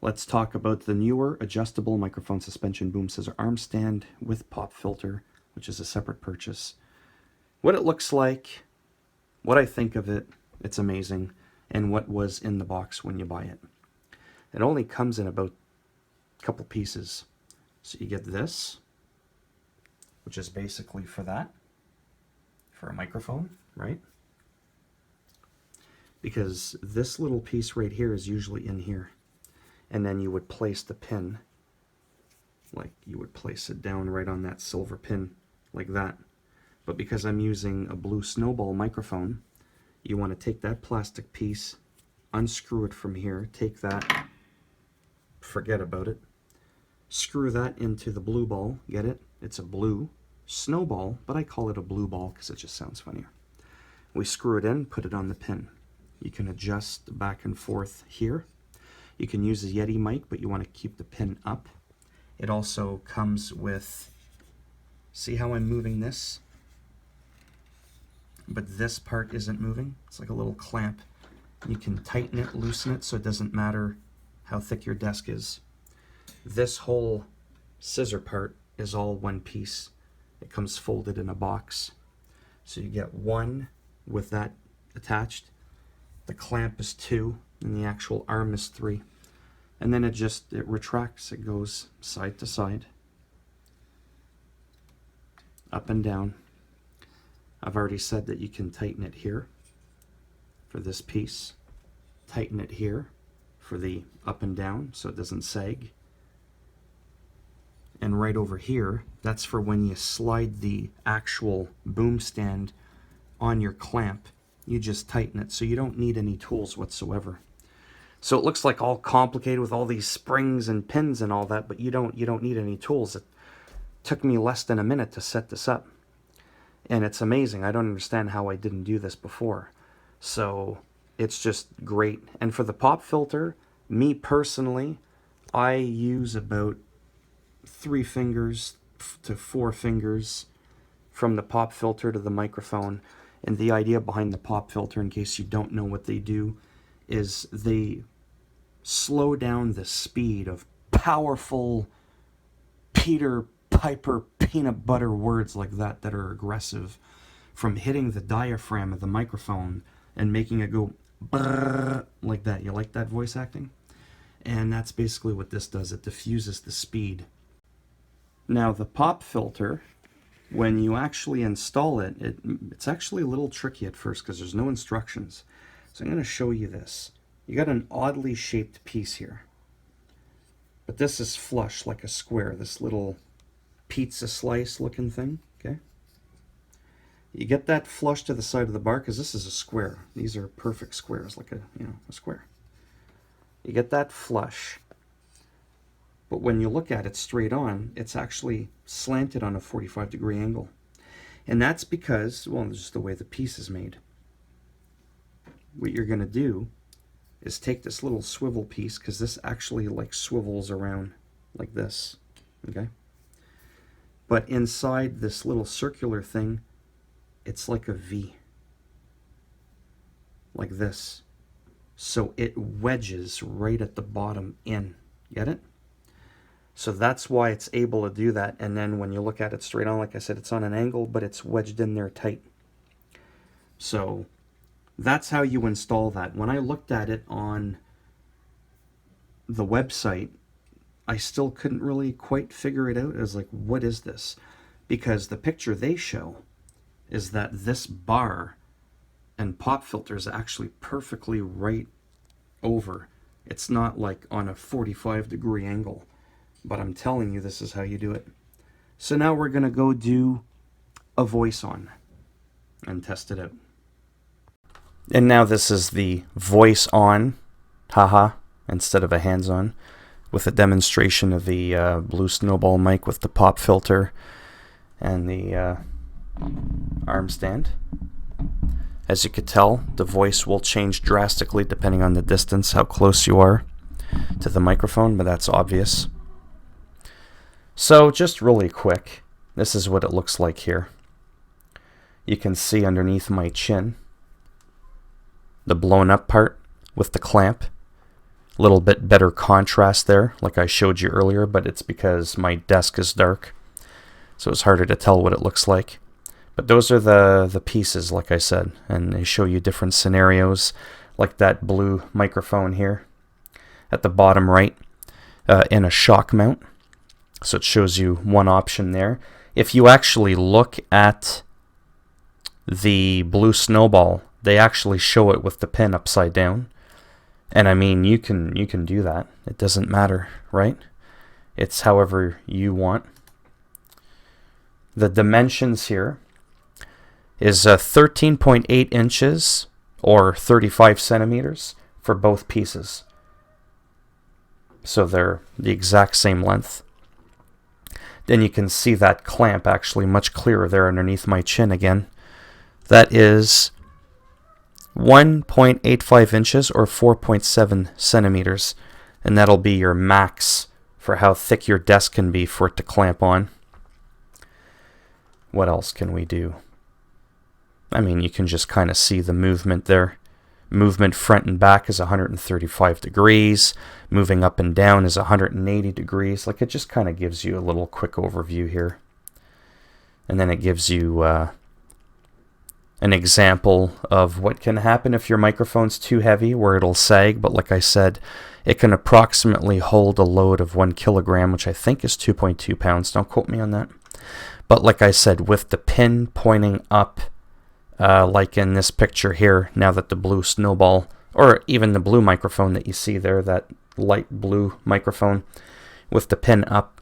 Let's talk about the Neewer adjustable microphone suspension boom scissor arm stand with pop filter, which is a separate purchase. What it looks like, what I think of it, it's amazing, and what was in the box when you buy it. It only comes in about a couple pieces. So you get this, which is basically for that, for a microphone, right? Because this little piece right here is usually in here. And then you would place the pin, like you would place it down right on that silver pin, like that. But because I'm using a Blue Snowball microphone, you want to take that plastic piece, unscrew it from here, take that, forget about it, screw that into the blue ball, get it? It's a Blue Snowball, but I call it a blue ball because it just sounds funnier. We screw it in, put it on the pin. You can adjust back and forth here. You can use a Yeti mic, but you want to keep the pin up. It also comes with, see how I'm moving this? But this part isn't moving. It's like a little clamp. You can tighten it, loosen it, so it doesn't matter how thick your desk is. This whole scissor part is all one piece. It comes folded in a box. So you get one with that attached. The clamp is 2, and the actual arm is 3. And then it retracts. It goes side to side, up and down. I've already said that you can tighten it here for this piece, tighten it here for the up and down so it doesn't sag. And right over here, that's for when you slide the actual boom stand on your clamp. You just tighten it, so you don't need any tools whatsoever. So it looks like all complicated with all these springs and pins and all that, but you don't need any tools. It took me less than a minute to set this up. And it's amazing. I don't understand how I didn't do this before. So it's just great. And for the pop filter, me personally, I use about 3 fingers to 4 fingers from the pop filter to the microphone. And the idea behind the pop filter, in case you don't know what they do, is they slow down the speed of powerful Peter Piper peanut butter words like that are aggressive from hitting the diaphragm of the microphone and making it go brrr, like that. You like that voice acting? And that's basically what this does. It diffuses the speed. Now the pop filter, when you actually install it, it's actually a little tricky at first because there's no instructions. So I'm going to show you this. You got an oddly shaped piece here. But this is flush like a square, this little pizza slice looking thing, okay? You get that flush to the side of the bar because this is a square. These are perfect squares, like a square. You get that flush. But when you look at it straight on, it's actually slanted on a 45-degree angle. And that's because, well, just the way the piece is made. What you're going to do is take this little swivel piece, because this actually like swivels around like this, okay? But inside this little circular thing, it's like a V, like this. So it wedges right at the bottom in, get it? So that's why it's able to do that. And then when you look at it straight on, like I said, it's on an angle, but it's wedged in there tight. So that's how you install that. When I looked at it on the website, I still couldn't really quite figure it out. I was like, what is this? Because the picture they show is that this bar and pop filter is actually perfectly right over. It's not like on a 45-degree angle. But I'm telling you, this is how you do it. So now we're going to go do a voice on and test it out. And now this is the voice on, haha, instead of a hands-on, with a demonstration of the Blue Snowball mic with the pop filter and the arm stand. As you could tell, the voice will change drastically depending on the distance, how close you are to the microphone, but that's obvious. So just really quick, this is what it looks like here. You can see underneath my chin the blown up part with the clamp. A little bit better contrast there, like I showed you earlier, but it's because my desk is dark, so it's harder to tell what it looks like. But those are the pieces, like I said, and they show you different scenarios, like that blue microphone here at the bottom right, in a shock mount. So it shows you one option there. If you actually look at the Blue Snowball, they actually show it with the pin upside down. And I mean, you can do that. It doesn't matter, right? It's however you want. The dimensions here is 13.8 inches or 35 centimeters for both pieces. So they're the exact same length. Then you can see that clamp actually much clearer there underneath my chin again. That is 1.85 inches or 4.7 centimeters. And that'll be your max for how thick your desk can be for it to clamp on. What else can we do? I mean, you can just kind of see the movement there. Movement front and back is 135 degrees. Moving up and down is 180 degrees. Like, it just kind of gives you a little quick overview here. And then it gives you an example of what can happen if your microphone's too heavy, where it'll sag. But like I said, it can approximately hold a load of 1 kilogram, which I think is 2.2 pounds. Don't quote me on that. But like I said, with the pin pointing up, like in this picture here, now that the Blue Snowball, or even the blue microphone that you see there, that light blue microphone with the pin up,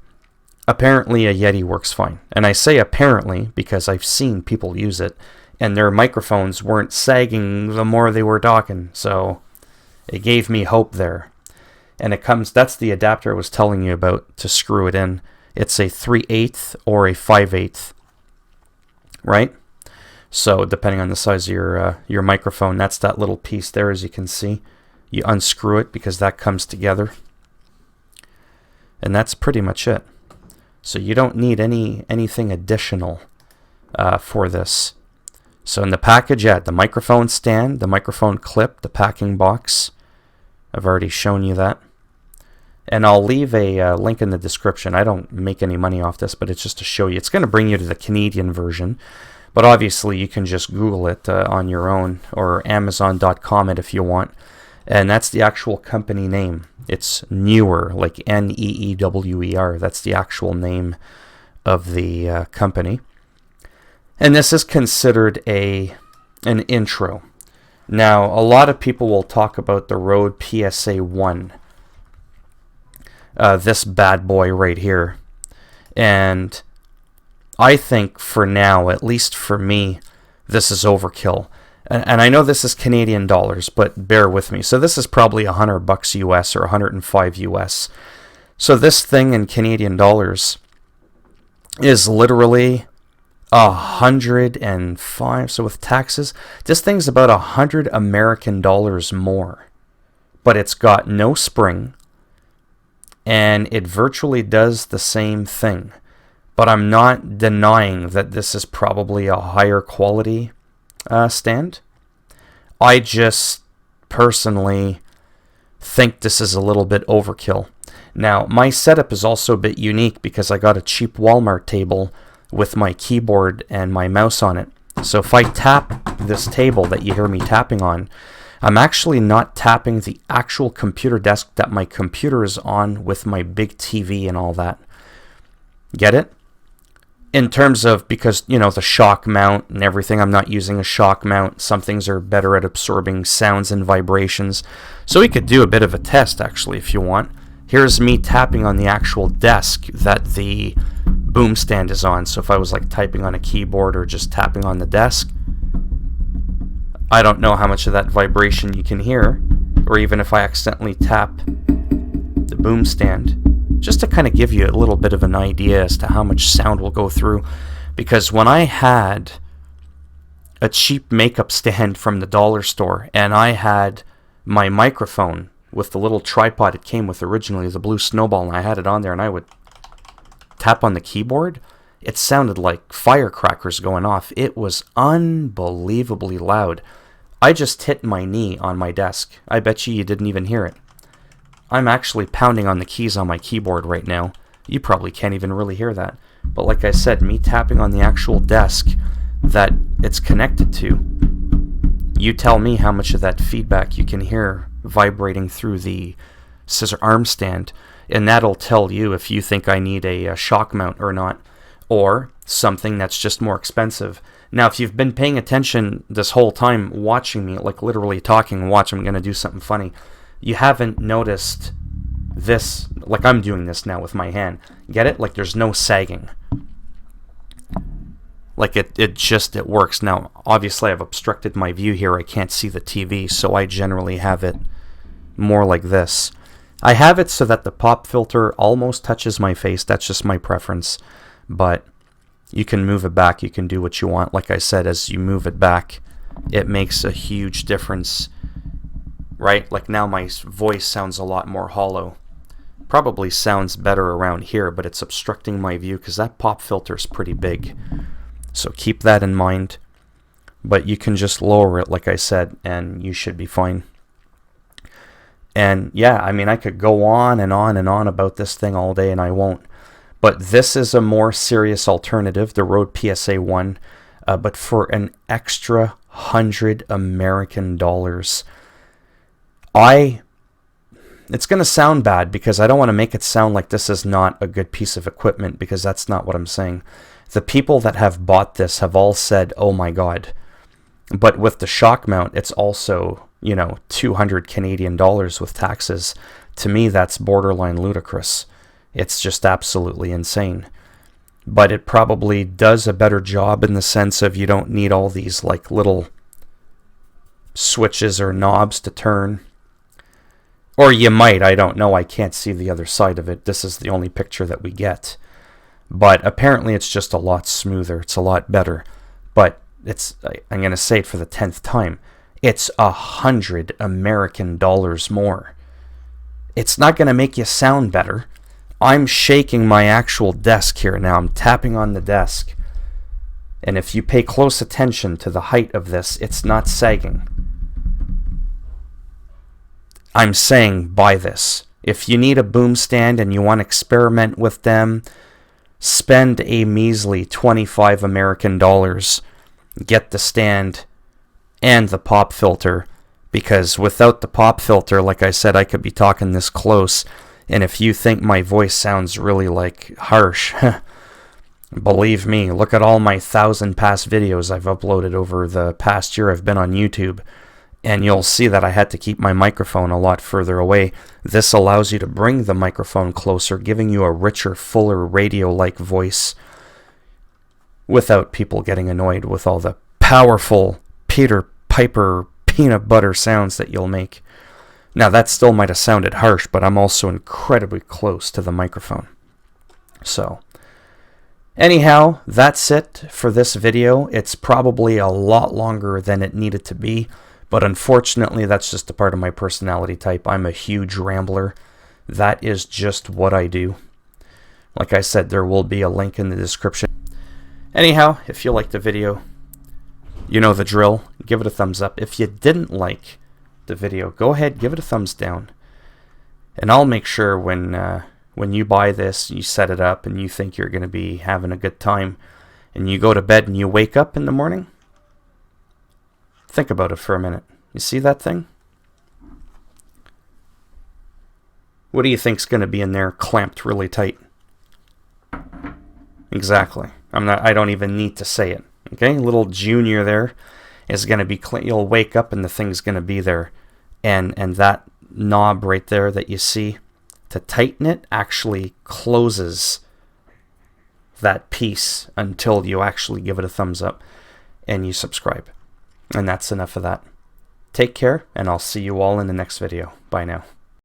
apparently a Yeti works fine. And I say apparently because I've seen people use it, and their microphones weren't sagging the more they were talking, so it gave me hope there. And it comes, that's the adapter I was telling you about to screw it in. It's a 3/8 or a 5/8, right? So depending on the size of your microphone, that's that little piece there, as you can see. You unscrew it because that comes together. And that's pretty much it. So you don't need anything additional for this. So in the package, yeah, the microphone stand, the microphone clip, the packing box. I've already shown you that. And I'll leave a link in the description. I don't make any money off this, but it's just to show you. It's going to bring you to the Canadian version. But obviously, you can just Google it on your own, or Amazon.com it if you want. And that's the actual company name. It's Neewer, like Neewer. That's the actual name of the company. And this is considered an intro. Now, a lot of people will talk about the Rode PSA 1. This bad boy right here. And I think for now, at least for me, this is overkill. And I know this is Canadian dollars, but bear with me. So this is probably $100 US or 105 US. So this thing in Canadian dollars is literally 105. So with taxes, this thing's about 100 American dollars more. But it's got no spring, and it virtually does the same thing. But I'm not denying that this is probably a higher quality stand. I just personally think this is a little bit overkill. Now, my setup is also a bit unique because I got a cheap Walmart table with my keyboard and my mouse on it. So if I tap this table that you hear me tapping on, I'm actually not tapping the actual computer desk that my computer is on with my big TV and all that. Get it? In terms of, because, you know, the shock mount and everything, I'm not using a shock mount. Some things are better at absorbing sounds and vibrations. So we could do a bit of a test, actually, if you want. Here's me tapping on the actual desk that the boom stand is on. So if I was like typing on a keyboard or just tapping on the desk, I don't know how much of that vibration you can hear, or even if I accidentally tap the boom stand, just to kind of give you a little bit of an idea as to how much sound will go through. Because when I had a cheap makeup stand from the dollar store, and I had my microphone with the little tripod it came with originally, the Blue Snowball, and I had it on there, and I would tap on the keyboard, it sounded like firecrackers going off. It was unbelievably loud. I just hit my knee on my desk. I bet you didn't even hear it. I'm actually pounding on the keys on my keyboard right now. You probably can't even really hear that. But like I said, me tapping on the actual desk that it's connected to, you tell me how much of that feedback you can hear vibrating through the scissor arm stand, and that'll tell you if you think I need a shock mount or not, or something that's just more expensive. Now, if you've been paying attention this whole time, watching me, like literally talking, watch, I'm going to do something funny, you haven't noticed this, like I'm doing this now with my hand. Get it? Like there's no sagging. Like it works. Now, obviously I've obstructed my view here. I can't see the TV, so I generally have it more like this. I have it so that the pop filter almost touches my face. That's just my preference. But you can move it back. You can do what you want. Like I said, as you move it back, it makes a huge difference, right? Like now my voice sounds a lot more hollow. Probably sounds better around here, but it's obstructing my view because that pop filter is pretty big. So keep that in mind. But you can just lower it, like I said, and you should be fine. And yeah, I mean, I could go on and on and on about this thing all day, and I won't. But this is a more serious alternative, the Rode PSA 1, but for an extra $100 American. It's going to sound bad because I don't want to make it sound like this is not a good piece of equipment, because that's not what I'm saying. The people that have bought this have all said, oh my God. But with the shock mount, it's also, you know, 200 Canadian dollars with taxes. To me, that's borderline ludicrous. It's just absolutely insane. But it probably does a better job in the sense of you don't need all these like little switches or knobs to turn. Or you might, I don't know, I can't see the other side of it. This is the only picture that we get. But apparently it's just a lot smoother. It's a lot better. But it's, I'm going to say it for the 10th time, it's $100 American more. It's not going to make you sound better. I'm shaking my actual desk here now. I'm tapping on the desk. And if you pay close attention to the height of this, it's not sagging. I'm saying buy this. If you need a boom stand and you want to experiment with them, spend a measly $25 American. Get the stand and the pop filter, because without the pop filter, like I said, I could be talking this close, and if you think my voice sounds really like harsh, believe me, look at all my 1,000 past videos I've uploaded over the past year I've been on YouTube, and you'll see that I had to keep my microphone a lot further away. This allows you to bring the microphone closer, giving you a richer, fuller, radio-like voice without people getting annoyed with all the powerful Peter Piper peanut butter sounds that you'll make. Now, that still might have sounded harsh, but I'm also incredibly close to the microphone. So, anyhow, that's it for this video. It's probably a lot longer than it needed to be, but unfortunately, that's just a part of my personality type. I'm a huge rambler. That is just what I do. Like I said, there will be a link in the description. Anyhow, if you liked the video, you know the drill. Give it a thumbs up. If you didn't like the video, go ahead, give it a thumbs down. And I'll make sure when you buy this, you set it up, and you think you're going to be having a good time, and you go to bed and you wake up in the morning, think about it for a minute. You see that thing? What do you think's going to be in there clamped really tight? Exactly. I don't even need to say it. Okay, little Junior there is going to be clean. You'll wake up and the thing's going to be there, and that knob right there that you see to tighten it actually closes that piece until you actually give it a thumbs up and you subscribe. And that's enough of that. Take care, and I'll see you all in the next video. Bye now.